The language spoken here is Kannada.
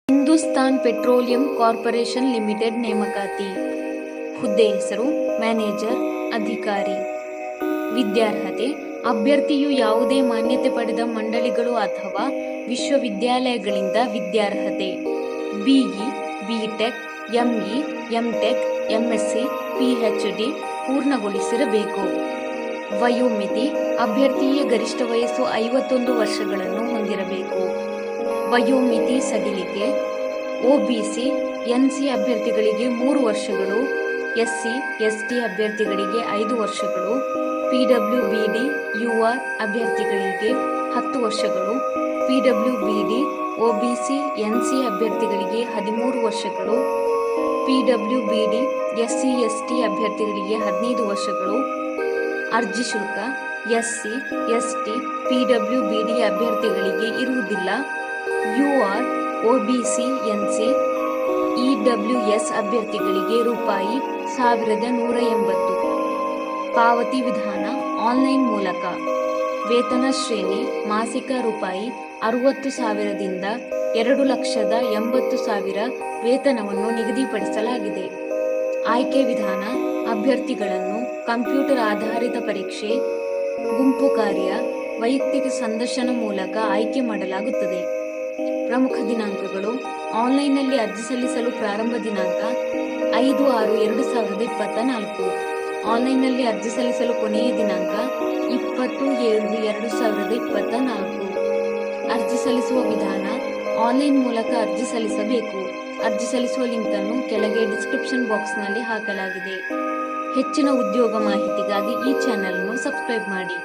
ಹಿಂದೂಸ್ತಾನ್ ಪೆಟ್ರೋಲಿಯಂ ಕಾರ್ಪೊರೇಷನ್ ಲಿಮಿಟೆಡ್ ನೇಮಕಾತಿ. ಹುದ್ದೆ ಹೆಸರು ಮ್ಯಾನೇಜರ್, ಅಧಿಕಾರಿ. ವಿದ್ಯಾರ್ಹತೆ: ಅಭ್ಯರ್ಥಿಯು ಯಾವುದೇ ಮಾನ್ಯತೆ ಪಡೆದ ಮಂಡಳಿಗಳು ಅಥವಾ ವಿಶ್ವವಿದ್ಯಾಲಯಗಳಿಂದ ವಿದ್ಯಾರ್ಹತೆ BE, BTech, ME, MTech, MSc, PhD ಪೂರ್ಣಗೊಳಿಸಿರಬೇಕು. ವಯೋಮಿತಿ: ಅಭ್ಯರ್ಥಿಯ ಗರಿಷ್ಠ ವಯಸ್ಸು 51 ವರ್ಷಗಳನ್ನು ಹೊಂದಿರಬೇಕು. ವಯೋಮಿತಿ ಸಡಿಲಿಕೆ: ಒಬಿಸಿ, ಎನ್ಸಿ ಅಭ್ಯರ್ಥಿಗಳಿಗೆ 3 ವರ್ಷಗಳು, ಎಸ್ಸಿ, ಎಸ್ಟಿ ಅಭ್ಯರ್ಥಿಗಳಿಗೆ 5 ವರ್ಷಗಳು, ಪಿಡಬ್ಲ್ಯೂಬಿಡಿ, ಯುಆರ್ ಅಭ್ಯರ್ಥಿಗಳಿಗೆ 10 ವರ್ಷಗಳು, ಪಿಡಬ್ಲ್ಯೂಬಿಡಿ, ಒಬಿಸಿ, ಎನ್ಸಿ ಅಭ್ಯರ್ಥಿಗಳಿಗೆ 13 ವರ್ಷಗಳು, ಪಿಡಬ್ಲ್ಯೂಬಿಡಿ, ಎಸ್ಸಿ, ಎಸ್ಟಿ ಅಭ್ಯರ್ಥಿಗಳಿಗೆ 15 ವರ್ಷಗಳು. ಅರ್ಜಿ ಶುಲ್ಕ: ಎಸ್ಸಿ, ಎಸ್ಟಿ, ಪಿಡಬ್ಲ್ಯೂಬಿಡಿ ಅಭ್ಯರ್ಥಿಗಳಿಗೆ ಇರುವುದಿಲ್ಲ. ಯುಆರ್, ಒಬಿಸಿ, ಎನ್ಸಿ, ಇಡಬ್ಲ್ಯೂಎಸ್ ಅಭ್ಯರ್ಥಿಗಳಿಗೆ ₹1,180. ಪಾವತಿ ವಿಧಾನ: ಆನ್ಲೈನ್ ಮೂಲಕ. ವೇತನ ಶ್ರೇಣಿ: ಮಾಸಿಕ ₹60,000ದಿಂದ 2,80,000 ವೇತನವನ್ನು ನಿಗದಿಪಡಿಸಲಾಗಿದೆ. ಆಯ್ಕೆ ವಿಧಾನ: ಅಭ್ಯರ್ಥಿಗಳನ್ನು ಕಂಪ್ಯೂಟರ್ ಆಧಾರಿತ ಪರೀಕ್ಷೆ, ಗುಂಪು ಕಾರ್ಯ, ವೈಯಕ್ತಿಕ ಸಂದರ್ಶನ ಮೂಲಕ ಆಯ್ಕೆ ಮಾಡಲಾಗುತ್ತದೆ. ಪ್ರಮುಖ ದಿನಾಂಕಗಳು: ಆನ್ಲೈನ್ನಲ್ಲಿ ಅರ್ಜಿ ಸಲ್ಲಿಸಲು ಪ್ರಾರಂಭ ದಿನಾಂಕ 5/6/2024. ಆನ್ಲೈನ್ನಲ್ಲಿ ಅರ್ಜಿ ಸಲ್ಲಿಸಲು ಕೊನೆಯ ದಿನಾಂಕ 20/7/2024. ಅರ್ಜಿ ಸಲ್ಲಿಸುವ ವಿಧಾನ: ಆನ್ಲೈನ್ ಮೂಲಕ ಅರ್ಜಿ ಸಲ್ಲಿಸಬೇಕು. ಅರ್ಜಿ ಸಲ್ಲಿಸುವ ಲಿಂಕನ್ನು ಕೆಳಗೆ ಡಿಸ್ಕ್ರಿಪ್ಷನ್ ಬಾಕ್ಸ್ನಲ್ಲಿ ಹಾಕಲಾಗಿದೆ. ಹೆಚ್ಚಿನ ಉದ್ಯೋಗ ಮಾಹಿತಿಗಾಗಿ ಈ ಚಾನೆಲ್ ಅನ್ನು ಸಬ್ಸ್ಕ್ರೈಬ್ ಮಾಡಿ.